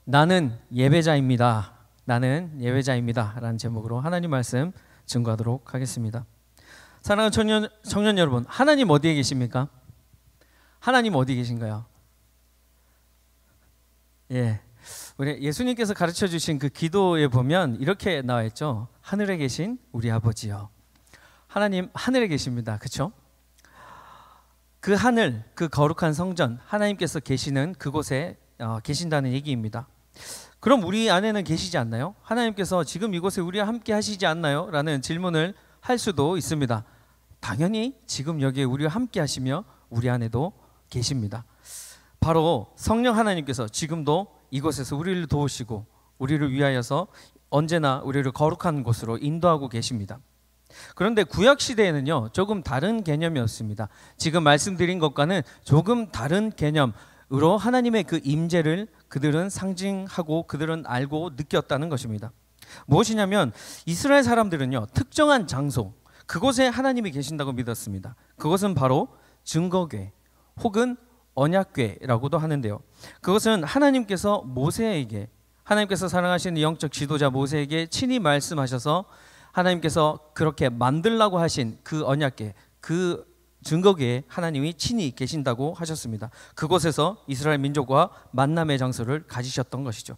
나는 예배자입니다. 나는 예배자입니다. 라는 제목으로 하나님 말씀 증거하도록 하겠습니다. 사랑하는 청년 여러분, 하나님 어디에 계십니까? 하나님 어디 계신가요? 우리 예수님께서 가르쳐 주신 그 기도에 보면 이렇게 나와 있죠. 하늘에 계신 우리 아버지요. 하나님 하늘에 계십니다. 그렇죠? 그 하늘, 그 거룩한 성전, 하나님께서 계시는 그곳에 계신다는 얘기입니다. 그럼 우리 안에는 계시지 않나요? 하나님께서 지금 이곳에 우리와 함께 하시지 않나요? 라는 질문을 할 수도 있습니다. 당연히 지금 여기에 우리와 함께 하시며 우리 안에도 계십니다. 바로 성령 하나님께서 지금도 이곳에서 우리를 도우시고 우리를 위하여서 언제나 우리를 거룩한 곳으로 인도하고 계십니다. 그런데 구약 시대에는요, 조금 다른 개념이었습니다. 지금 말씀드린 것과는 조금 다른 개념으로 하나님의 그 임재를 그들은 상징하고 그들은 알고 느꼈다는 것입니다. 무엇이냐면 이스라엘 사람들은요, 특정한 장소, 그곳에 하나님이 계신다고 믿었습니다. 그것은 바로 증거궤 혹은 언약궤라고도 하는데요, 그것은 하나님께서 모세에게, 하나님께서 사랑하시는 영적 지도자 모세에게 친히 말씀하셔서 하나님께서 그렇게 만들라고 하신 그 언약궤, 그 증거궤에 하나님이 친히 계신다고 하셨습니다. 그곳에서 이스라엘 민족과 만남의 장소를 가지셨던 것이죠.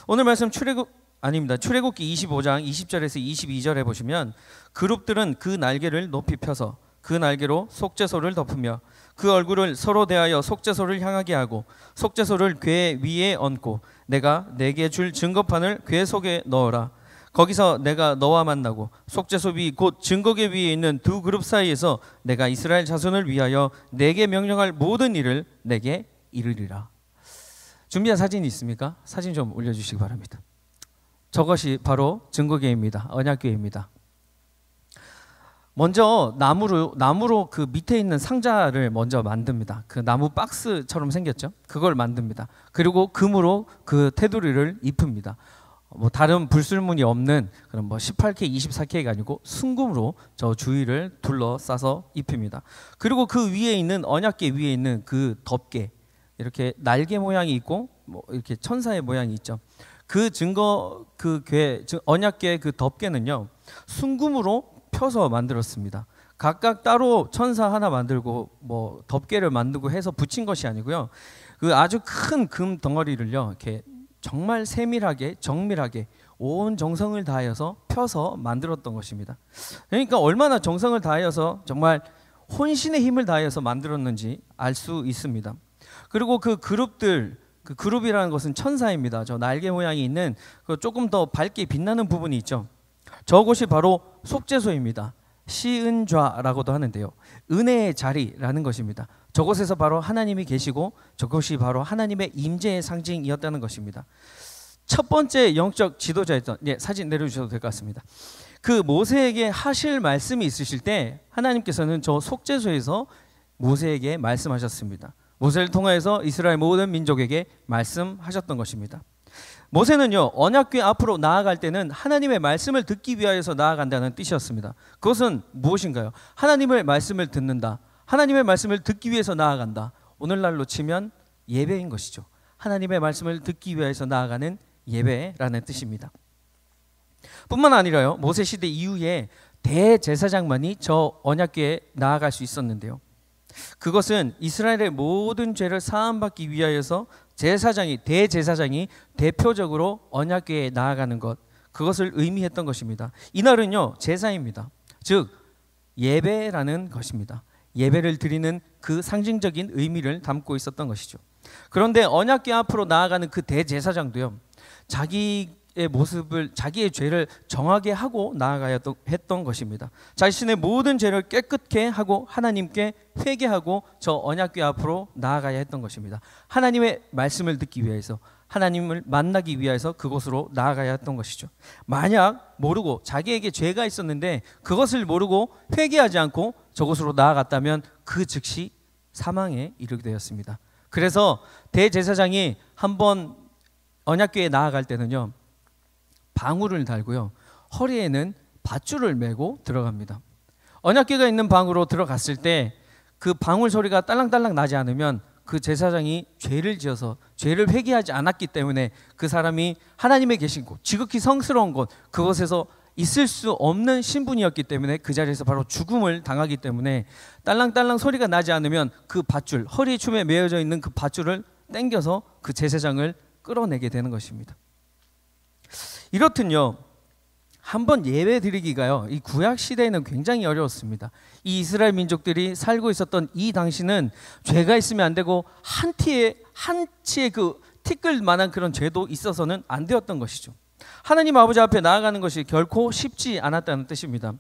오늘 말씀 출애굽기 25장 20절에서 22절에 보시면 그룹들은 그 날개를 높이 펴서 그 날개로 속죄소를 덮으며 그 얼굴을 서로 대하여 속죄소를 향하게 하고 속죄소를 궤 위에 얹고 내가 내게 줄 증거판을 궤 속에 넣어라. 거기서 내가 너와 만나고 속죄소 위 곧 증거궤 위에 있는 두 그룹 사이에서 내가 이스라엘 자손을 위하여 내게 명령할 모든 일을 내게 이르리라. 준비한 사진이 있습니까? 사진 좀 올려주시기 바랍니다. 저것이 바로 증거궤입니다. 언약궤입니다. 먼저 나무로 그 밑에 있는 상자를 먼저 만듭니다. 그 나무 박스처럼 생겼죠? 그걸 만듭니다. 그리고 금으로 그 테두리를 입힙니다. 뭐 다른 불순물이 없는 그런 18K, 24K가 아니고 순금으로 저 주위를 둘러싸서 입힙니다. 그리고 그 위에 있는 언약궤 위에 있는 그 덮개, 이렇게 날개 모양이 있고 이렇게 천사의 모양이 있죠. 그 언약궤 그 덮개는요, 순금으로 펴서 만들었습니다. 각각 따로 천사 하나 만들고 덮개를 만들고 해서 붙인 것이 아니고요, 그 아주 큰 금 덩어리를요, 이렇게 정말 세밀하게 정밀하게 온 정성을 다하여서 펴서 만들었던 것입니다. 그러니까 얼마나 정성을 다하여서 정말 혼신의 힘을 다하여서 만들었는지 알 수 있습니다. 그리고 그 그룹이라는 것은 천사입니다. 저 날개 모양이 있는 그 조금 더 밝게 빛나는 부분이 있죠. 저곳이 바로 속죄소입니다. 시은좌라고도 하는데요, 은혜의 자리라는 것입니다. 저곳에서 바로 하나님이 계시고 저곳이 바로 하나님의 임재의 상징이었다는 것입니다. 첫 번째 영적 지도자였던, 사진 내려주셔도 될 것 같습니다. 그 모세에게 하실 말씀이 있으실 때 하나님께서는 저 속죄소에서 모세에게 말씀하셨습니다. 모세를 통하여서 이스라엘 모든 민족에게 말씀하셨던 것입니다. 모세는요, 언약궤 앞으로 나아갈 때는 하나님의 말씀을 듣기 위하여서 나아간다는 뜻이었습니다. 그것은 무엇인가요? 하나님의 말씀을 듣는다, 하나님의 말씀을 듣기 위해서 나아간다. 오늘날로 치면 예배인 것이죠. 하나님의 말씀을 듣기 위해서 나아가는 예배라는 뜻입니다. 뿐만 아니라요, 모세 시대 이후에 대제사장만이 저 언약궤에 나아갈 수 있었는데요, 그것은 이스라엘의 모든 죄를 사함받기 위하여서 대제사장이 대표적으로 언약궤에 나아가는 것, 그것을 의미했던 것입니다. 이날은요, 제사입니다. 즉 예배라는 것입니다. 예배를 드리는 그 상징적인 의미를 담고 있었던 것이죠. 그런데 언약궤 앞으로 나아가는 그 대제사장도요, 자기의 죄를 정하게 하고 나아가야 했던 것입니다. 자신의 모든 죄를 깨끗게 하고 하나님께 회개하고 저 언약궤 앞으로 나아가야 했던 것입니다. 하나님의 말씀을 듣기 위해서, 하나님을 만나기 위해서 그곳으로 나아가야 했던 것이죠. 만약 모르고 자기에게 죄가 있었는데 그것을 모르고 회개하지 않고 저곳으로 나아갔다면 그 즉시 사망에 이르게 되었습니다. 그래서 대제사장이 한번 언약궤에 나아갈 때는요, 방울을 달고요, 허리에는 밧줄을 메고 들어갑니다. 언약궤가 있는 방으로 들어갔을 때 그 방울 소리가 딸랑딸랑 나지 않으면 그 제사장이 죄를 지어서 죄를 회개하지 않았기 때문에 그 사람이 하나님의 계신 곳, 지극히 성스러운 곳, 그곳에서 있을 수 없는 신분이었기 때문에 그 자리에서 바로 죽음을 당하기 때문에 딸랑딸랑 소리가 나지 않으면 그 밧줄, 허리 춤에 매어져 있는 그 밧줄을 당겨서 그 제사장을 끌어내게 되는 것입니다. 이렇듯요, 한번 예배 드리기가요, 이 구약 시대에는 굉장히 어려웠습니다. 이 이스라엘 민족들이 살고 있었던 이 당시는 죄가 있으면 안 되고 한 치의 그 티끌 만한 그런 죄도 있어서는 안 되었던 것이죠. 하나님 아버지 앞에 나아가는 것이 결코 쉽지 않았다는 뜻입니다.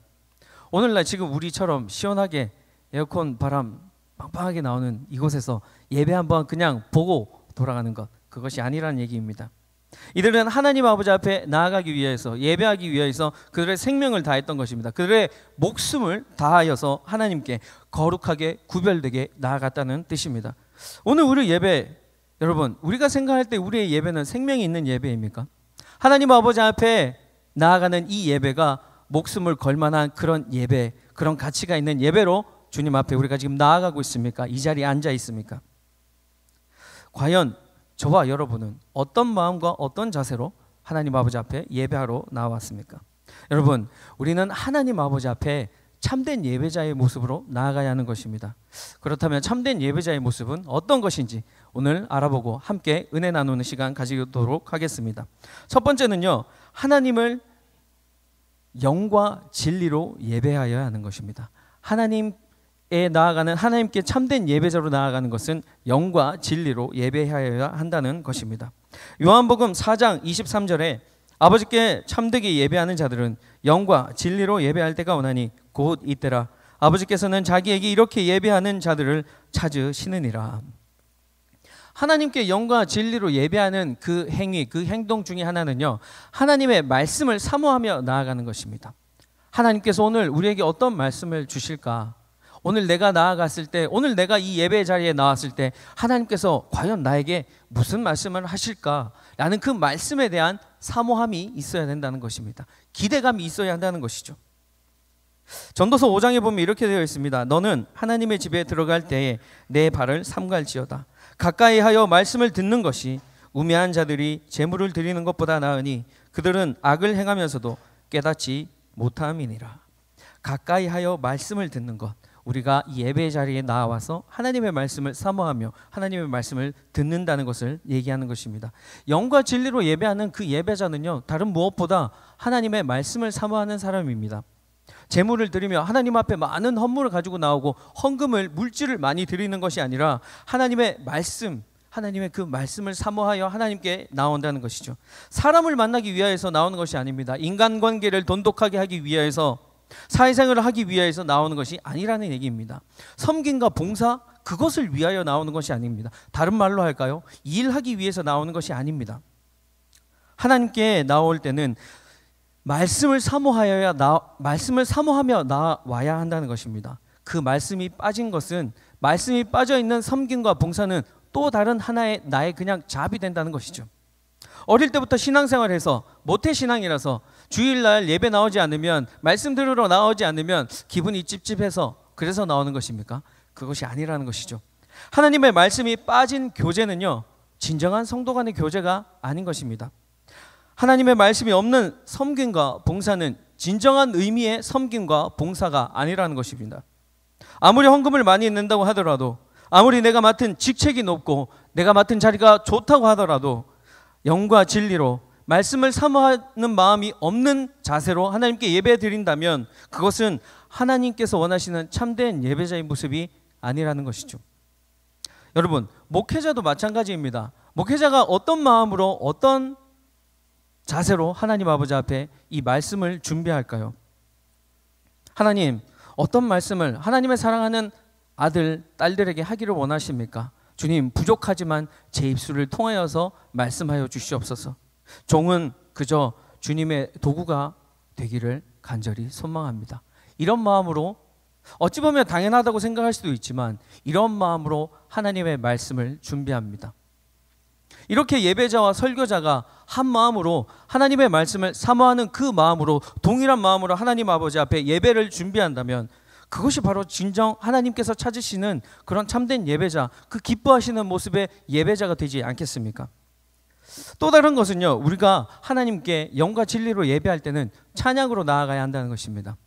오늘날 지금 우리처럼 시원하게 에어컨 바람 빵빵하게 나오는 이곳에서 예배 한번 그냥 보고 돌아가는 것, 그것이 아니라는 얘기입니다. 이들은 하나님 아버지 앞에 나아가기 위해서, 예배하기 위해서 그들의 생명을 다했던 것입니다. 그들의 목숨을 다하여서 하나님께 거룩하게 구별되게 나아갔다는 뜻입니다. 오늘 우리 예배, 여러분, 우리가 생각할 때 우리의 예배는 생명이 있는 예배입니까? 하나님 아버지 앞에 나아가는 이 예배가 목숨을 걸 만한 그런 예배, 그런 가치가 있는 예배로 주님 앞에 우리가 지금 나아가고 있습니까? 이 자리에 앉아 있습니까? 과연 저와 여러분은 어떤 마음과 어떤 자세로 하나님 아버지 앞에 예배하러 나왔습니까? 여러분, 우리는 하나님 아버지 앞에 참된 예배자의 모습으로 나아가야 하는 것입니다. 그렇다면 참된 예배자의 모습은 어떤 것인지 오늘 알아보고 함께 은혜 나누는 시간 가지도록 하겠습니다. 첫 번째는요, 하나님을 영과 진리로 예배하여야 하는 것입니다. 하나님께 참된 예배자로 나아가는 것은 영과 진리로 예배하여야 한다는 것입니다. 요한복음 4장 23절에 아버지께 참되게 예배하는 자들은 영과 진리로 예배할 때가 오나니 곧 이때라. 아버지께서는 자기에게 이렇게 예배하는 자들을 찾으시느니라. 하나님께 영과 진리로 예배하는 그 행위, 그 행동 중에 하나는요, 하나님의 말씀을 사모하며 나아가는 것입니다. 하나님께서 오늘 우리에게 어떤 말씀을 주실까? 오늘 내가 나아갔을 때, 오늘 내가 이 예배 자리에 나왔을 때 하나님께서 과연 나에게 무슨 말씀을 하실까? 라는 그 말씀에 대한 사모함이 있어야 된다는 것입니다. 기대감이 있어야 한다는 것이죠. 전도서 5장에 보면 이렇게 되어 있습니다. 너는 하나님의 집에 들어갈 때에 내 발을 삼갈지어다. 가까이 하여 말씀을 듣는 것이 우매한 자들이 제물을 드리는 것보다 나으니 그들은 악을 행하면서도 깨닫지 못함이니라. 가까이 하여 말씀을 듣는 것, 우리가 예배 자리에 나와서 하나님의 말씀을 사모하며 하나님의 말씀을 듣는다는 것을 얘기하는 것입니다. 영과 진리로 예배하는 그 예배자는요, 다른 무엇보다 하나님의 말씀을 사모하는 사람입니다. 제물을 드리며 하나님 앞에 많은 헌물을 가지고 나오고 헌금을, 물질을 많이 드리는 것이 아니라 하나님의 말씀, 하나님의 그 말씀을 사모하여 하나님께 나온다는 것이죠. 사람을 만나기 위해서 나오는 것이 아닙니다. 인간관계를 돈독하게 하기 위해서, 사회생활을 하기 위해서 나오는 것이 아니라는 얘기입니다. 섬김과 봉사, 그것을 위하여 나오는 것이 아닙니다. 다른 말로 할까요? 일하기 위해서 나오는 것이 아닙니다. 하나님께 나올 때는 말씀을 사모하며 나와야 한다는 것입니다. 그 말씀이 빠진 것은, 말씀이 빠져 있는 섬김과 봉사는 또 다른 하나의 나의 그냥 잡이 된다는 것이죠. 어릴 때부터 신앙생활해서 모태신앙이라서 주일날 예배 나오지 않으면, 말씀 들으러 나오지 않으면 기분이 찝찝해서 그래서 나오는 것입니까? 그것이 아니라는 것이죠. 하나님의 말씀이 빠진 교제는요, 진정한 성도 간의 교제가 아닌 것입니다. 하나님의 말씀이 없는 섬김과 봉사는 진정한 의미의 섬김과 봉사가 아니라는 것입니다. 아무리 헌금을 많이 낸다고 하더라도, 아무리 내가 맡은 직책이 높고 내가 맡은 자리가 좋다고 하더라도 영과 진리로 말씀을 사모하는 마음이 없는 자세로 하나님께 예배 드린다면 그것은 하나님께서 원하시는 참된 예배자의 모습이 아니라는 것이죠. 여러분, 목회자도 마찬가지입니다. 목회자가 어떤 마음으로, 어떤 자세로 하나님 아버지 앞에 이 말씀을 준비할까요? 하나님, 어떤 말씀을 하나님의 사랑하는 아들, 딸들에게 하기를 원하십니까? 주님, 부족하지만 제 입술을 통하여서 말씀하여 주시옵소서. 종은 그저 주님의 도구가 되기를 간절히 소망합니다. 이런 마음으로, 어찌 보면 당연하다고 생각할 수도 있지만 이런 마음으로 하나님의 말씀을 준비합니다. 이렇게 예배자와 설교자가 한 마음으로 하나님의 말씀을 사모하는 그 마음으로, 동일한 마음으로 하나님 아버지 앞에 예배를 준비한다면 그것이 바로 진정 하나님께서 찾으시는 그런 참된 예배자, 그 기뻐하시는 모습의 예배자가 되지 않겠습니까? 또 다른 것은요, 우리가 하나님께 영과 진리로 예배할 때는 찬양으로 나아가야 한다는 것입니다.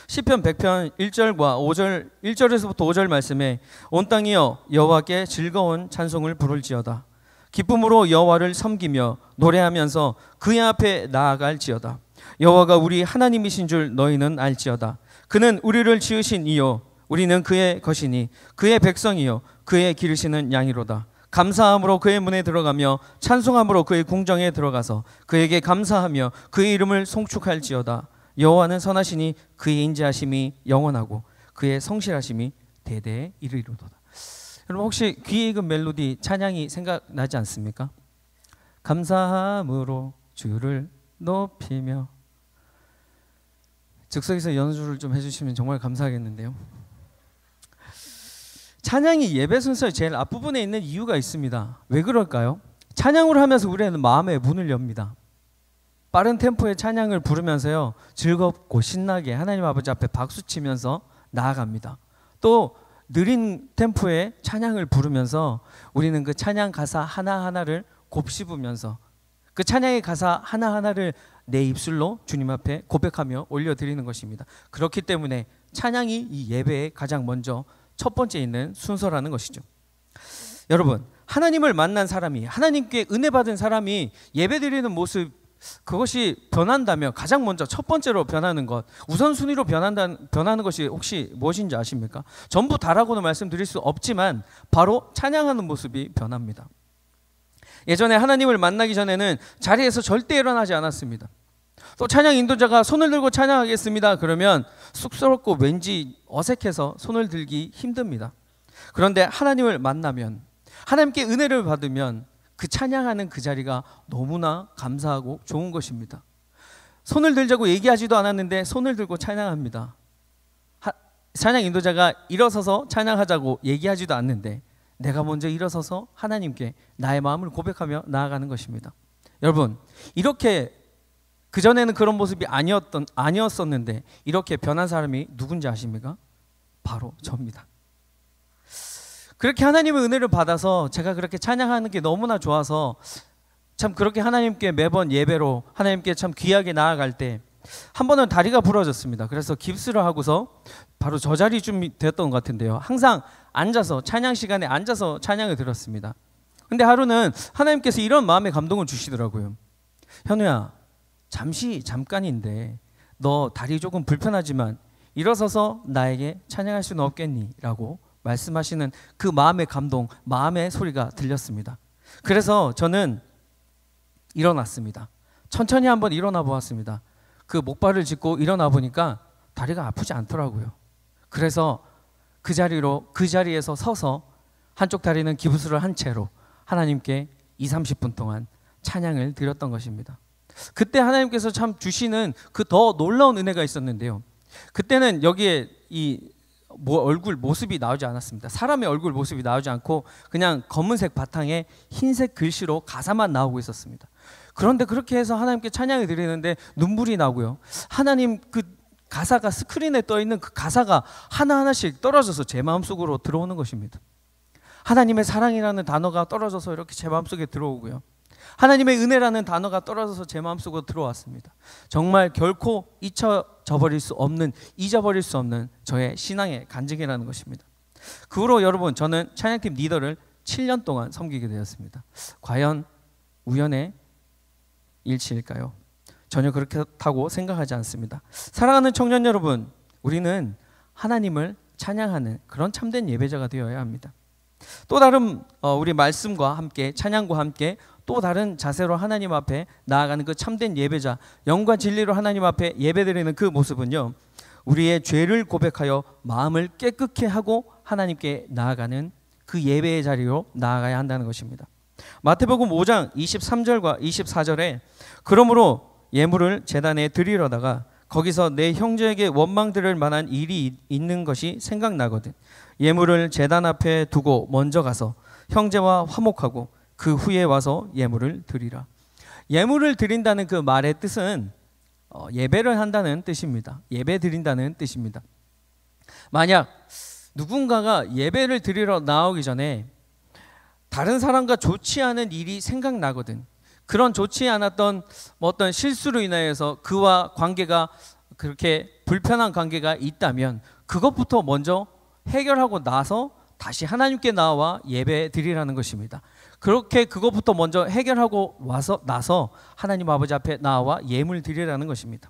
시편 100편 1절과 5절, 1절에서부터 5절 말씀에 온 땅이여 여호와께 즐거운 찬송을 부를지어다. 기쁨으로 여호와를 섬기며 노래하면서 그의 앞에 나아갈지어다. 여호와가 우리 하나님이신 줄 너희는 알지어다. 그는 우리를 지으신 이요 우리는 그의 것이니 그의 백성이요 그의 기르시는 양이로다. 감사함으로 그의 문에 들어가며 찬송함으로 그의 궁정에 들어가서 그에게 감사하며 그의 이름을 송축할지어다. 여호와는 선하시니 그의 인자하심이 영원하고 그의 성실하심이 대대에 이르리로다. 여러분 혹시 귀에 익은 멜로디 찬양이 생각나지 않습니까? 감사함으로 주를 높이며, 즉석에서 연주를 좀 해주시면 정말 감사하겠는데요. 찬양이 예배 순서의 제일 앞부분에 있는 이유가 있습니다. 왜 그럴까요? 찬양을 하면서 우리는 마음의 문을 엽니다. 빠른 템포의 찬양을 부르면서요, 즐겁고 신나게 하나님 아버지 앞에 박수치면서 나아갑니다. 또 느린 템포의 찬양을 부르면서 우리는 그 찬양 가사 하나하나를 곱씹으면서 그 찬양의 가사 하나하나를 내 입술로 주님 앞에 고백하며 올려드리는 것입니다. 그렇기 때문에 찬양이 이 예배에 가장 먼저 첫 번째 있는 순서라는 것이죠. 여러분, 하나님을 만난 사람이, 하나님께 은혜 받은 사람이 예배드리는 모습, 그것이 변한다면 가장 먼저 첫 번째로 변하는 것, 우선순위로 변하는 것이 혹시 무엇인지 아십니까? 전부 다라고는 말씀드릴 수 없지만 바로 찬양하는 모습이 변합니다. 예전에 하나님을 만나기 전에는 자리에서 절대 일어나지 않았습니다. 또 찬양 인도자가 손을 들고 찬양하겠습니다 그러면 쑥스럽고 왠지 어색해서 손을 들기 힘듭니다. 그런데 하나님을 만나면, 하나님께 은혜를 받으면 그 찬양하는 그 자리가 너무나 감사하고 좋은 것입니다. 손을 들자고 얘기하지도 않았는데 손을 들고 찬양합니다. 찬양 인도자가 일어서서 찬양하자고 얘기하지도 않는데 내가 먼저 일어서서 하나님께 나의 마음을 고백하며 나아가는 것입니다. 여러분, 이렇게 그전에는 그런 모습이 아니었었는데 이렇게 변한 사람이 누군지 아십니까? 바로 저입니다. 그렇게 하나님의 은혜를 받아서 제가 그렇게 찬양하는 게 너무나 좋아서 참 그렇게 하나님께 매번 예배로 하나님께 참 귀하게 나아갈 때 한 번은 다리가 부러졌습니다. 그래서 깁스를 하고서 바로 저 자리쯤 됐던 것 같은데요. 항상 앉아서 찬양 시간에 앉아서 찬양을 들었습니다. 근데 하루는 하나님께서 이런 마음의 감동을 주시더라고요. 현우야, 잠깐인데 너 다리 조금 불편하지만 일어서서 나에게 찬양할 수는 없겠니? 라고 말씀하시는 그 마음의 감동, 마음의 소리가 들렸습니다. 그래서 저는 일어났습니다. 천천히 한번 일어나 보았습니다. 그 목발을 짚고 일어나 보니까 다리가 아프지 않더라고요. 그래서 그 자리에서 서서 한쪽 다리는 기부스를 한 채로 하나님께 20-30분 동안 찬양을 드렸던 것입니다. 그때 하나님께서 참 주시는 그 더 놀라운 은혜가 있었는데요. 그때는 여기에 얼굴 모습이 나오지 않았습니다. 사람의 얼굴 모습이 나오지 않고 그냥 검은색 바탕에 흰색 글씨로 가사만 나오고 있었습니다. 그런데 그렇게 해서 하나님께 찬양을 드리는데 눈물이 나고요. 하나님 그 가사가 스크린에 떠 있는 그 가사가 하나하나씩 떨어져서 제 마음속으로 들어오는 것입니다. 하나님의 사랑이라는 단어가 떨어져서 이렇게 제 마음속에 들어오고요. 하나님의 은혜라는 단어가 떨어져서 제 마음속으로 들어왔습니다. 정말 결코 잊어버릴 수 없는 저의 신앙의 간증이라는 것입니다. 그 후로 여러분, 저는 찬양팀 리더를 7년 동안 섬기게 되었습니다. 과연 우연의 일치일까요? 전혀 그렇다고 생각하지 않습니다. 사랑하는 청년 여러분, 우리는 하나님을 찬양하는 그런 참된 예배자가 되어야 합니다. 또 다른 우리 말씀과 함께, 찬양과 함께 또 다른 자세로 하나님 앞에 나아가는 그 참된 예배자, 영과 진리로 하나님 앞에 예배드리는 그 모습은요, 우리의 죄를 고백하여 마음을 깨끗게 하고 하나님께 나아가는 그 예배의 자리로 나아가야 한다는 것입니다. 마태복음 5장 23절과 24절에 그러므로 예물을 제단에 드리려다가 거기서 내 형제에게 원망 들을 만한 일이 있는 것이 생각나거든 예물을 제단 앞에 두고 먼저 가서 형제와 화목하고 그 후에 와서 예물을 드리라. 예물을 드린다는 그 말의 뜻은 예배를 한다는 뜻입니다. 예배 드린다는 뜻입니다. 만약 누군가가 예배를 드리러 나오기 전에 다른 사람과 좋지 않은 일이 생각나거든. 그런 좋지 않았던 어떤 실수로 인하여서 그와 관계가 그렇게 불편한 관계가 있다면 그것부터 먼저 해결하고 나서 다시 하나님께 나와 예배 드리라는 것입니다. 그렇게 그것부터 먼저 해결하고 나서 하나님 아버지 앞에 나와 예물 드리라는 것입니다.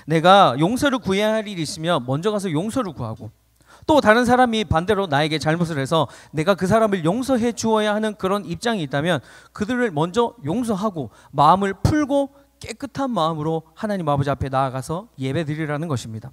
내가 용서를 구해야 할 일이 있으면 먼저 가서 용서를 구하고, 또 다른 사람이 반대로 나에게 잘못을 해서 내가 그 사람을 용서해 주어야 하는 그런 입장이 있다면 그들을 먼저 용서하고 마음을 풀고 깨끗한 마음으로 하나님 아버지 앞에 나아가서 예배 드리라는 것입니다.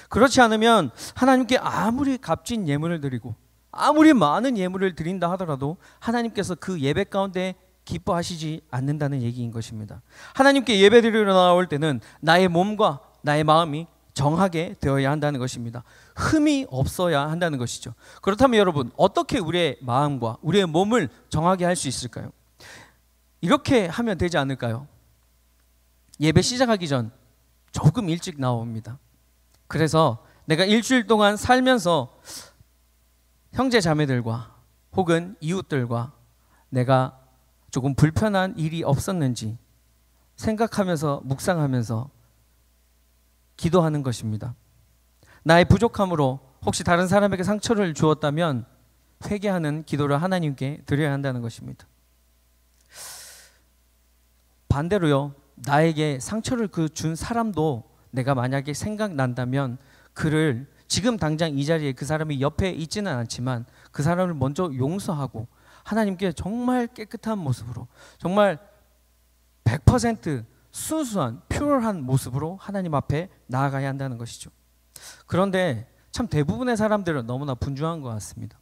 그렇지 않으면 하나님께 아무리 값진 예물을 드리고 아무리 많은 예물을 드린다 하더라도 하나님께서 그 예배 가운데 기뻐하시지 않는다는 얘기인 것입니다. 하나님께 예배 드리러 나올 때는 나의 몸과 나의 마음이 정하게 되어야 한다는 것입니다. 흠이 없어야 한다는 것이죠. 그렇다면 여러분, 어떻게 우리의 마음과 우리의 몸을 정하게 할 수 있을까요? 이렇게 하면 되지 않을까요? 예배 시작하기 전 조금 일찍 나옵니다. 그래서 내가 일주일 동안 살면서 형제 자매들과 혹은 이웃들과 내가 조금 불편한 일이 없었는지 생각하면서 묵상하면서 기도하는 것입니다. 나의 부족함으로 혹시 다른 사람에게 상처를 주었다면 회개하는 기도를 하나님께 드려야 한다는 것입니다. 반대로요, 나에게 상처를 준 사람도 내가 만약에 생각난다면 그를 지금 당장 이 자리에 그 사람이 옆에 있지는 않지만 그 사람을 먼저 용서하고 하나님께 정말 깨끗한 모습으로, 정말 100% 순수한 퓨어한 모습으로 하나님 앞에 나아가야 한다는 것이죠. 그런데 참 대부분의 사람들은 너무나 분주한 것 같습니다.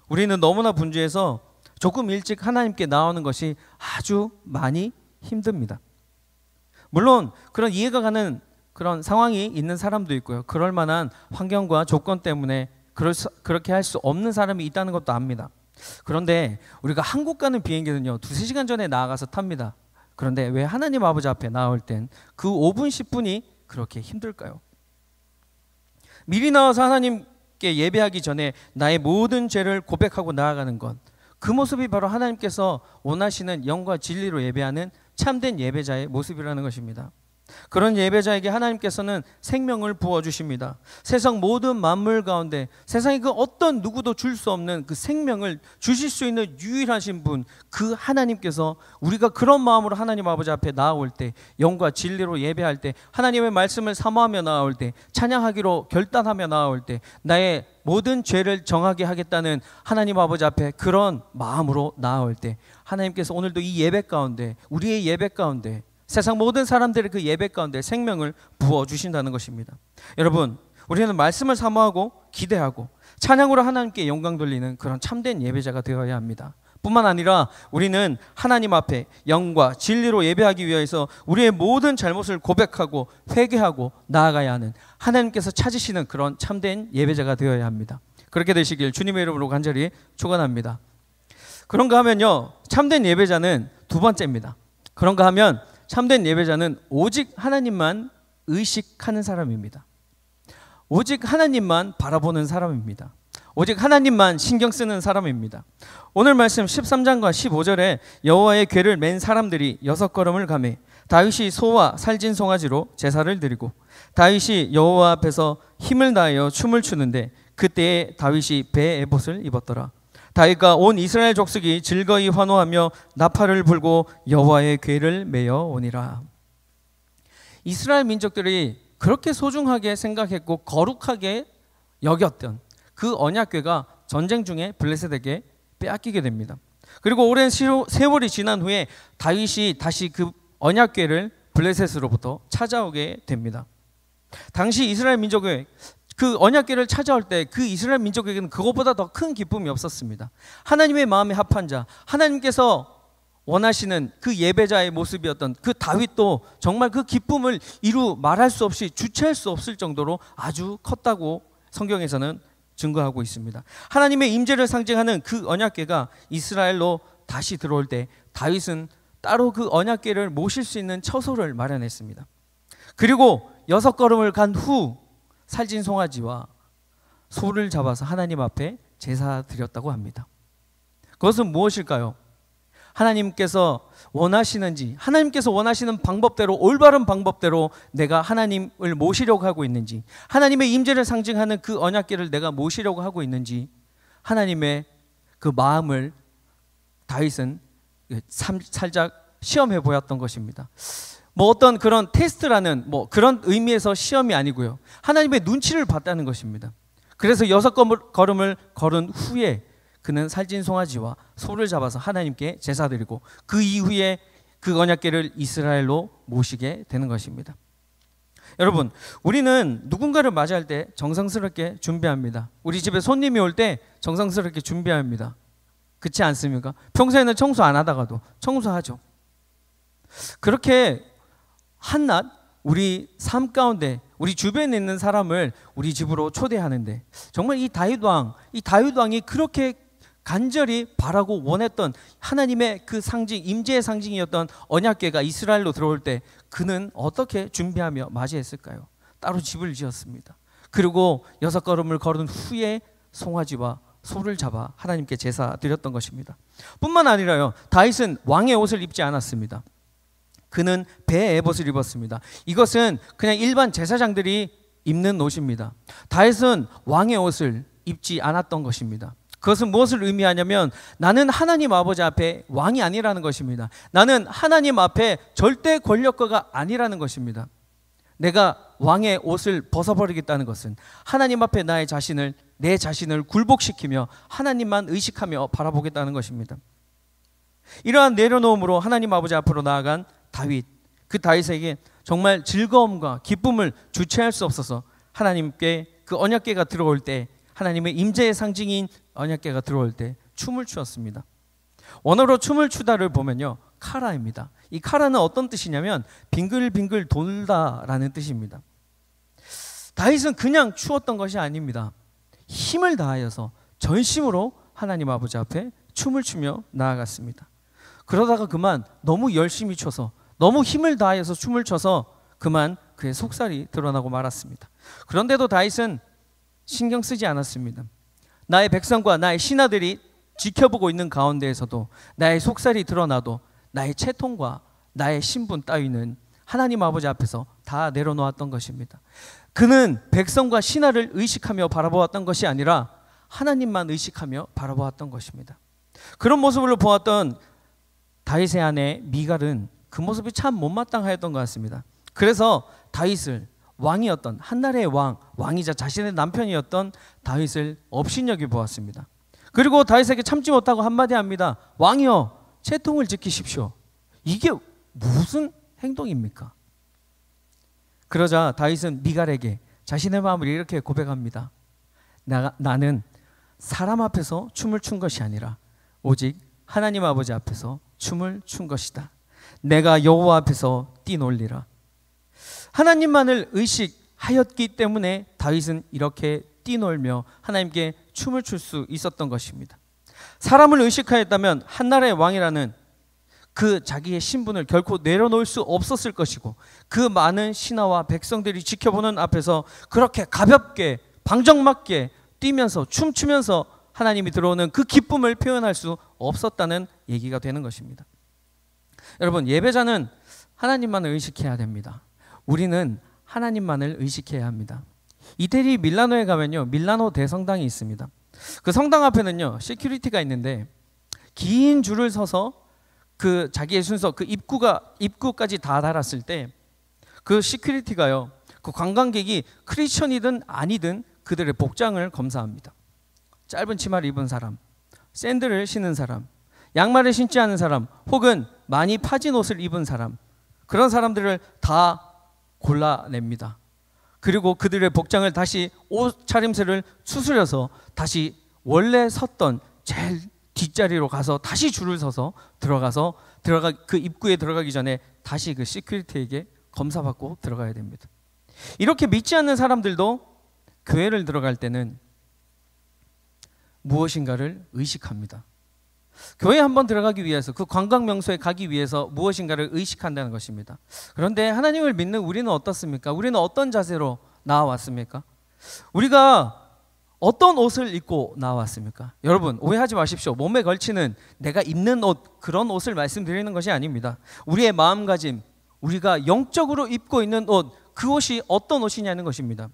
우리는 너무나 분주해서 조금 일찍 하나님께 나오는 것이 아주 많이 힘듭니다. 물론 그런 이해가 가는 그런 상황이 있는 사람도 있고요. 그럴 만한 환경과 조건 때문에 그렇게 할 수 없는 사람이 있다는 것도 압니다. 그런데 우리가 한국 가는 비행기는요, 2-3시간 전에 나아가서 탑니다. 그런데 왜 하나님 아버지 앞에 나올 땐 그 5분, 10분이 그렇게 힘들까요? 미리 나와서 하나님께 예배하기 전에 나의 모든 죄를 고백하고 나아가는 것, 그 모습이 바로 하나님께서 원하시는 영과 진리로 예배하는 참된 예배자의 모습이라는 것입니다. 그런 예배자에게 하나님께서는 생명을 부어주십니다. 세상 모든 만물 가운데 세상에 그 어떤 누구도 줄 수 없는 그 생명을 주실 수 있는 유일하신 분, 그 하나님께서 우리가 그런 마음으로 하나님 아버지 앞에 나아올 때, 영과 진리로 예배할 때, 하나님의 말씀을 사모하며 나아올 때, 찬양하기로 결단하며 나아올 때, 나의 모든 죄를 정하게 하겠다는 하나님 아버지 앞에 그런 마음으로 나아올 때, 하나님께서 오늘도 이 예배 가운데, 우리의 예배 가운데, 세상 모든 사람들의 그 예배 가운데 생명을 부어주신다는 것입니다. 여러분, 우리는 말씀을 사모하고 기대하고 찬양으로 하나님께 영광 돌리는 그런 참된 예배자가 되어야 합니다. 뿐만 아니라 우리는 하나님 앞에 영과 진리로 예배하기 위해서 우리의 모든 잘못을 고백하고 회개하고 나아가야 하는, 하나님께서 찾으시는 그런 참된 예배자가 되어야 합니다. 그렇게 되시길 주님의 이름으로 간절히 축원합니다. 그런가 하면요, 참된 예배자는 두 번째입니다. 그런가 하면 참된 예배자는 오직 하나님만 의식하는 사람입니다. 오직 하나님만 바라보는 사람입니다. 오직 하나님만 신경 쓰는 사람입니다. 오늘 말씀 13장과 15절에 여호와의 궤를 맨 사람들이 6걸음을 가매 다윗이 소와 살진 송아지로 제사를 드리고 다윗이 여호와 앞에서 힘을 다하여 춤을 추는데 그때에 다윗이 배 에봇을 입었더라. 다윗과 온 이스라엘 족속이 즐거이 환호하며 나팔을 불고 여호와의 궤를 메어 오니라. 이스라엘 민족들이 그렇게 소중하게 생각했고 거룩하게 여겼던 그 언약궤가 전쟁 중에 블레셋에게 빼앗기게 됩니다. 그리고 오랜 세월이 지난 후에 다윗이 다시 그 언약궤를 블레셋으로부터 찾아오게 됩니다. 당시 이스라엘 민족의 그 언약궤를 찾아올 때 그 이스라엘 민족에게는 그것보다 더 큰 기쁨이 없었습니다. 하나님의 마음에 합한 자, 하나님께서 원하시는 그 예배자의 모습이었던 그 다윗도 정말 그 기쁨을 이루 말할 수 없이 주체할 수 없을 정도로 아주 컸다고 성경에서는 증거하고 있습니다. 하나님의 임재를 상징하는 그 언약궤가 이스라엘로 다시 들어올 때 다윗은 따로 그 언약궤를 모실 수 있는 처소를 마련했습니다. 그리고 6걸음을 간 후 살진 송아지와 소를 잡아서 하나님 앞에 제사 드렸다고 합니다. 그것은 무엇일까요? 하나님께서 원하시는 방법대로, 올바른 방법대로 내가 하나님을 모시려고 하고 있는지, 하나님의 임재를 상징하는 그 언약궤를 내가 모시려고 하고 있는지, 하나님의 그 마음을 다윗은 살짝 시험해 보였던 것입니다. 뭐 어떤 그런 테스트라는 뭐 그런 의미에서 시험이 아니고요, 하나님의 눈치를 봤다는 것입니다. 그래서 6걸음을 걸은 후에 그는 살진 송아지와 소를 잡아서 하나님께 제사 드리고, 그 이후에 그 언약궤를 이스라엘로 모시게 되는 것입니다. 여러분, 우리는 누군가를 맞이할 때 정성스럽게 준비합니다. 우리 집에 손님이 올 때 정성스럽게 준비합니다. 그렇지 않습니까? 평소에는 청소 안 하다가도 청소하죠. 그렇게 한낱 우리 삶 가운데 우리 주변에 있는 사람을 우리 집으로 초대하는데, 정말 이 다윗왕이 그렇게 간절히 바라고 원했던 하나님의 그 상징, 임재의 상징이었던 언약궤가 이스라엘로 들어올 때 그는 어떻게 준비하며 맞이했을까요? 따로 집을 지었습니다. 그리고 6걸음을 걸은 후에 송아지와 소를 잡아 하나님께 제사 드렸던 것입니다. 뿐만 아니라요, 다윗은 왕의 옷을 입지 않았습니다. 그는 배 에봇을 입었습니다. 이것은 그냥 일반 제사장들이 입는 옷입니다. 다윗은 왕의 옷을 입지 않았던 것입니다. 그것은 무엇을 의미하냐면, 나는 하나님 아버지 앞에 왕이 아니라는 것입니다. 나는 하나님 앞에 절대 권력가가 아니라는 것입니다. 내가 왕의 옷을 벗어버리겠다는 것은 하나님 앞에 내 자신을 굴복시키며 하나님만 의식하며 바라보겠다는 것입니다. 이러한 내려놓음으로 하나님 아버지 앞으로 나아간 다윗, 그 다윗에게 정말 즐거움과 기쁨을 주체할 수 없어서 하나님께 그 언약궤가 들어올 때, 하나님의 임재의 상징인 언약궤가 들어올 때 춤을 추었습니다. 원어로 춤을 추다를 보면요, 카라입니다. 이 카라는 어떤 뜻이냐면 빙글빙글 돌다라는 뜻입니다. 다윗은 그냥 추었던 것이 아닙니다. 힘을 다하여서 전심으로 하나님 아버지 앞에 춤을 추며 나아갔습니다. 그러다가 그만 너무 열심히 춰서, 너무 힘을 다하여서 춤을 춰서 그만 그의 속살이 드러나고 말았습니다. 그런데도 다윗은 신경 쓰지 않았습니다. 나의 백성과 나의 신하들이 지켜보고 있는 가운데에서도 나의 속살이 드러나도 나의 채통과 나의 신분 따위는 하나님 아버지 앞에서 다 내려놓았던 것입니다. 그는 백성과 신하를 의식하며 바라보았던 것이 아니라 하나님만 의식하며 바라보았던 것입니다. 그런 모습을 보았던 다윗의 아내 미갈은 그 모습이 참 못마땅하였던 것 같습니다. 그래서 다윗을, 왕이었던 한나라의 왕이자 자신의 남편이었던 다윗을 업신여겨 보았습니다. 그리고 다윗에게 참지 못하고 한마디 합니다. 왕이여, 채통을 지키십시오. 이게 무슨 행동입니까? 그러자 다윗은 미갈에게 자신의 마음을 이렇게 고백합니다. 나는 사람 앞에서 춤을 춘 것이 아니라 오직 하나님 아버지 앞에서 춤을 춘 것이다. 내가 여호와 앞에서 뛰놀리라. 하나님만을 의식하였기 때문에 다윗은 이렇게 뛰놀며 하나님께 춤을 출 수 있었던 것입니다. 사람을 의식하였다면 한나라의 왕이라는 그 자기의 신분을 결코 내려놓을 수 없었을 것이고, 그 많은 신하와 백성들이 지켜보는 앞에서 그렇게 가볍게 방정맞게 뛰면서 춤추면서 하나님이 들어오는 그 기쁨을 표현할 수 없었다는 얘기가 되는 것입니다. 여러분, 예배자는 하나님만을 의식해야 됩니다. 우리는 하나님만을 의식해야 합니다. 이태리 밀라노에 가면요, 밀라노 대성당이 있습니다. 그 성당 앞에는요, 시큐리티가 있는데 긴 줄을 서서 그 자기의 순서, 그 입구까지 다 달았을 때 그 시큐리티가요, 그 관광객이 크리스천이든 아니든 그들의 복장을 검사합니다. 짧은 치마를 입은 사람, 샌들을 신은 사람, 양말을 신지 않은 사람, 혹은 많이 파진 옷을 입은 사람, 그런 사람들을 다 골라냅니다. 그리고 그들의 복장을 다시, 옷 차림새를 추스려서 다시 원래 섰던 제일 뒷자리로 가서 다시 줄을 서서 그 입구에 들어가기 전에 다시 그 시큐리티에게 검사받고 들어가야 됩니다. 이렇게 믿지 않는 사람들도 교회를 들어갈 때는 무엇인가를 의식합니다. 교회에 한번 들어가기 위해서, 그 관광 명소에 가기 위해서 무엇인가를 의식한다는 것입니다. 그런데 하나님을 믿는 우리는 어떻습니까? 우리는 어떤 자세로 나와왔습니까? 우리가 어떤 옷을 입고 나왔습니까? 여러분 오해하지 마십시오. 몸에 걸치는 내가 입는 옷, 그런 옷을 말씀드리는 것이 아닙니다. 우리의 마음가짐, 우리가 영적으로 입고 있는 옷, 그 옷이 어떤 옷이냐는 것입니다.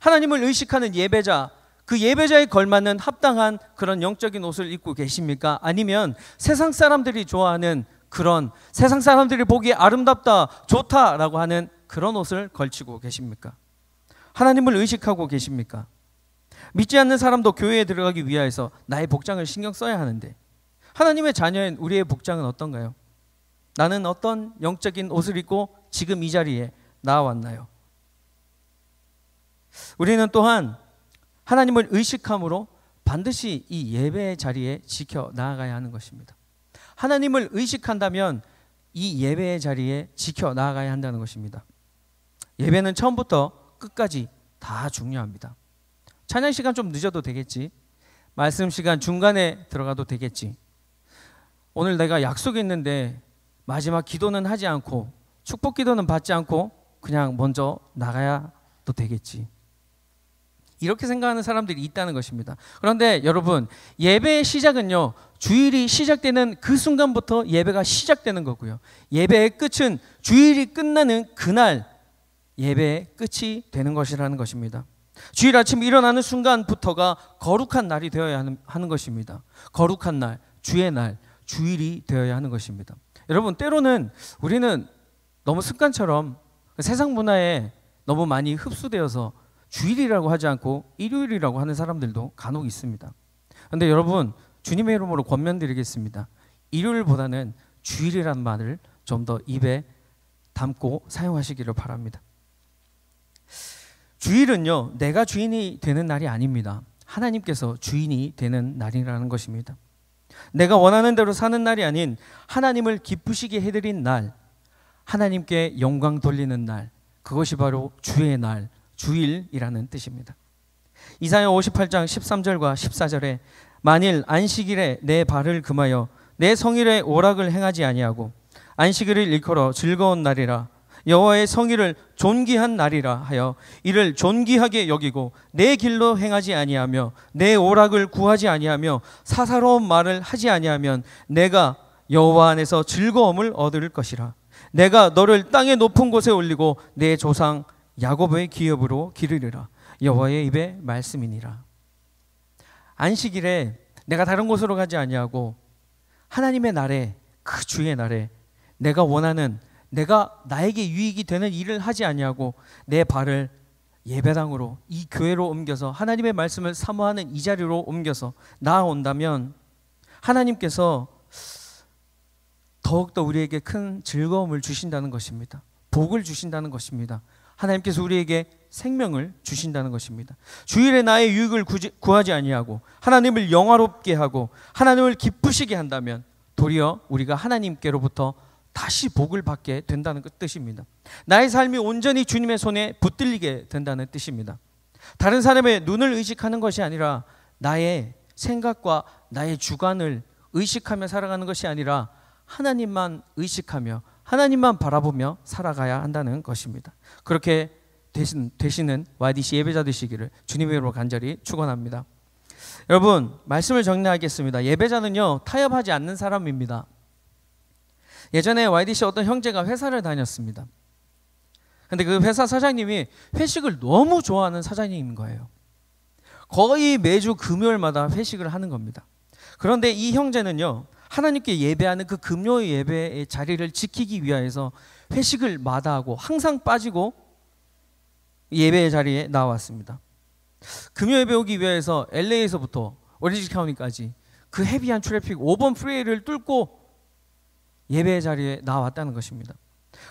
하나님을 의식하는 예배자, 그 예배자에 걸맞는 합당한 그런 영적인 옷을 입고 계십니까? 아니면 세상 사람들이 좋아하는 그런, 세상 사람들이 보기에 아름답다, 좋다라고 하는 그런 옷을 걸치고 계십니까? 하나님을 의식하고 계십니까? 믿지 않는 사람도 교회에 들어가기 위하여서 나의 복장을 신경 써야 하는데, 하나님의 자녀인 우리의 복장은 어떤가요? 나는 어떤 영적인 옷을 입고 지금 이 자리에 나왔나요? 우리는 또한 하나님을 의식함으로 반드시 이 예배의 자리에 지켜 나아가야 하는 것입니다. 하나님을 의식한다면 이 예배의 자리에 지켜 나아가야 한다는 것입니다. 예배는 처음부터 끝까지 다 중요합니다. 찬양 시간 좀 늦어도 되겠지, 말씀 시간 중간에 들어가도 되겠지, 오늘 내가 약속이 있는데 마지막 기도는 하지 않고 축복 기도는 받지 않고 그냥 먼저 나가야도 되겠지, 이렇게 생각하는 사람들이 있다는 것입니다. 그런데 여러분, 예배의 시작은요, 주일이 시작되는 그 순간부터 예배가 시작되는 거고요, 예배의 끝은 주일이 끝나는 그날 예배의 끝이 되는 것이라는 것입니다. 주일 아침 일어나는 순간부터가 거룩한 날이 되어야 하는 것입니다. 거룩한 날, 주의 날, 주일이 되어야 하는 것입니다. 여러분, 때로는 우리는 너무 습관처럼 세상 문화에 너무 많이 흡수되어서 주일이라고 하지 않고 일요일이라고 하는 사람들도 간혹 있습니다. 그런데 여러분, 주님의 이름으로 권면드리겠습니다. 일요일보다는 주일이라는 말을 좀 더 입에 담고 사용하시기를 바랍니다. 주일은요, 내가 주인이 되는 날이 아닙니다. 하나님께서 주인이 되는 날이라는 것입니다. 내가 원하는 대로 사는 날이 아닌 하나님을 기쁘시게 해드린 날, 하나님께 영광 돌리는 날, 그것이 바로 주의 날, 주일이라는 뜻입니다. 이사야 58장 13절과 14절에 만일 안식일에 내 발을 금하여 내 성일에 오락을 행하지 아니하고 안식일을 일컬어 즐거운 날이라 여호와의 성일을 존귀한 날이라 하여 이를 존귀하게 여기고 내 길로 행하지 아니하며 내 오락을 구하지 아니하며 사사로운 말을 하지 아니하면 내가 여호와 안에서 즐거움을 얻을 것이라. 내가 너를 땅의 높은 곳에 올리고 내 조상 야곱의 기업으로 기르리라. 여호와의 입의 말씀이니라. 안식일에 내가 다른 곳으로 가지 아니하고 하나님의 날에, 그 주의 날에 내가 원하는, 내가 나에게 유익이 되는 일을 하지 아니하고 내 발을 예배당으로, 이 교회로 옮겨서 하나님의 말씀을 사모하는 이 자리로 옮겨서 나아온다면 하나님께서 더욱더 우리에게 큰 즐거움을 주신다는 것입니다. 복을 주신다는 것입니다. 하나님께서 우리에게 생명을 주신다는 것입니다. 주일에 나의 유익을 구하지 아니하고 하나님을 영화롭게 하고 하나님을 기쁘시게 한다면 도리어 우리가 하나님께로부터 다시 복을 받게 된다는 그 뜻입니다. 나의 삶이 온전히 주님의 손에 붙들리게 된다는 뜻입니다. 다른 사람의 눈을 의식하는 것이 아니라 나의 생각과 나의 주관을 의식하며 살아가는 것이 아니라 하나님만 의식하며 하나님만 바라보며 살아가야 한다는 것입니다. 그렇게 되시는 YDC 예배자 되시기를 주님의 이름으로 간절히 축원합니다. 여러분, 말씀을 정리하겠습니다. 예배자는요, 타협하지 않는 사람입니다. 예전에 YDC 어떤 형제가 회사를 다녔습니다. 근데 그 회사 사장님이 회식을 너무 좋아하는 사장님인 거예요. 거의 매주 금요일마다 회식을 하는 겁니다. 그런데 이 형제는요, 하나님께 예배하는 그 금요 예배의 자리를 지키기 위하여서 회식을 마다하고 항상 빠지고 예배의 자리에 나왔습니다. 금요 예배 오기 위해서 LA에서부터 오렌지 카운티까지 그 헤비한 트래픽 5번 프리웨이를 뚫고 예배의 자리에 나왔다는 것입니다.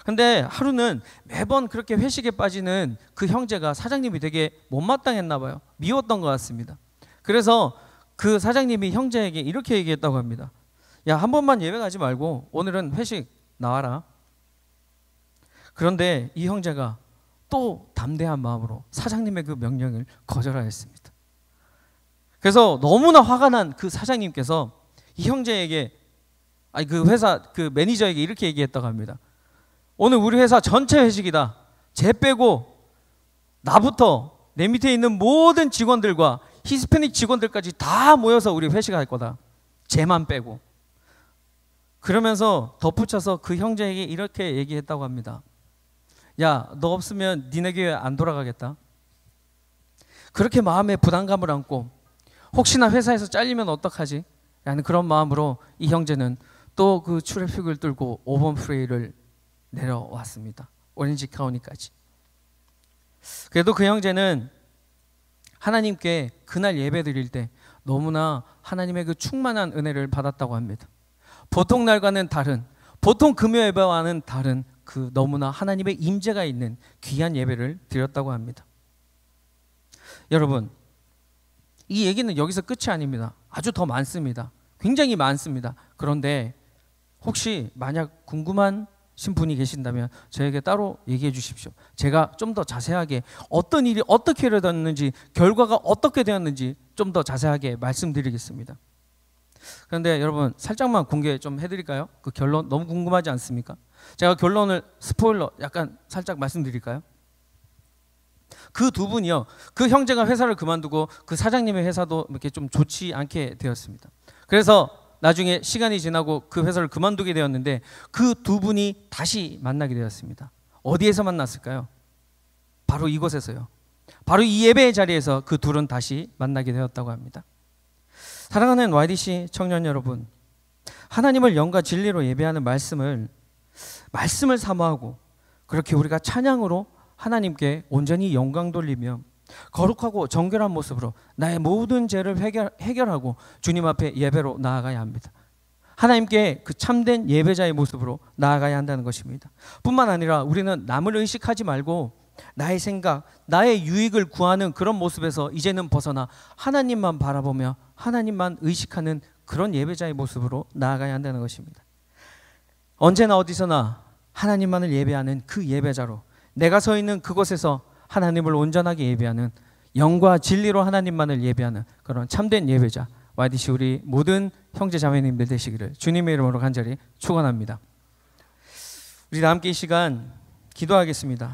그런데 하루는 매번 그렇게 회식에 빠지는 그 형제가 사장님이 되게 못마땅했나 봐요. 미웠던 것 같습니다. 그래서 그 사장님이 형제에게 이렇게 얘기했다고 합니다. 야, 한 번만 예배 가지 말고 오늘은 회식 나와라. 그런데 이 형제가 또 담대한 마음으로 사장님의 그 명령을 거절하였습니다. 그래서 너무나 화가 난 그 사장님께서 이 형제에게, 아니 그 회사 그 매니저에게 이렇게 얘기했다고 합니다. 오늘 우리 회사 전체 회식이다. 쟤 빼고 나부터 내 밑에 있는 모든 직원들과 히스패닉 직원들까지 다 모여서 우리 회식할 거다. 쟤만 빼고. 그러면서 덧붙여서 그 형제에게 이렇게 얘기했다고 합니다. 야, 너 없으면 니네 교회 안 돌아가겠다. 그렇게 마음에 부담감을 안고 혹시나 회사에서 잘리면 어떡하지? 라는 그런 마음으로 이 형제는 또 그 트래픽을 뚫고 오번 프레이를 내려왔습니다. 오렌지 카운티까지. 그래도 그 형제는 하나님께 그날 예배 드릴 때 너무나 하나님의 그 충만한 은혜를 받았다고 합니다. 보통 날과는 다른, 보통 금요 예배와는 다른 그 너무나 하나님의 임재가 있는 귀한 예배를 드렸다고 합니다. 여러분, 이 얘기는 여기서 끝이 아닙니다. 아주 더 많습니다. 굉장히 많습니다. 그런데 혹시 만약 궁금하신 분이 계신다면 저에게 따로 얘기해 주십시오. 제가 좀 더 자세하게 어떤 일이 어떻게 일어났는지, 결과가 어떻게 되었는지 좀 더 자세하게 말씀드리겠습니다. 그런데 여러분, 살짝만 공개 좀 해드릴까요? 그 결론 너무 궁금하지 않습니까? 제가 결론을 스포일러 약간 살짝 말씀드릴까요? 그 두 분이요, 그 형제가 회사를 그만두고 그 사장님의 회사도 이렇게 좀 좋지 않게 되었습니다. 그래서 나중에 시간이 지나고 그 회사를 그만두게 되었는데 그 두 분이 다시 만나게 되었습니다. 어디에서 만났을까요? 바로 이곳에서요. 바로 이 예배의 자리에서 그 둘은 다시 만나게 되었다고 합니다. 사랑하는 YDC 청년 여러분, 하나님을 영과 진리로 예배하는 말씀을 사모하고 그렇게 우리가 찬양으로 하나님께 온전히 영광 돌리며 거룩하고 정결한 모습으로 나의 모든 죄를 해결하고 주님 앞에 예배로 나아가야 합니다. 하나님께 그 참된 예배자의 모습으로 나아가야 한다는 것입니다. 뿐만 아니라 우리는 남을 의식하지 말고 나의 생각, 나의 유익을 구하는 그런 모습에서 이제는 벗어나 하나님만 바라보며 하나님만 의식하는 그런 예배자의 모습으로 나아가야 한다는 것입니다. 언제나 어디서나 하나님만을 예배하는 그 예배자로, 내가 서 있는 그곳에서 하나님을 온전하게 예배하는, 영과 진리로 하나님만을 예배하는 그런 참된 예배자 YDC 우리 모든 형제 자매님들 되시기를 주님의 이름으로 간절히 축원합니다. 우리 다 함께 이 시간 기도하겠습니다.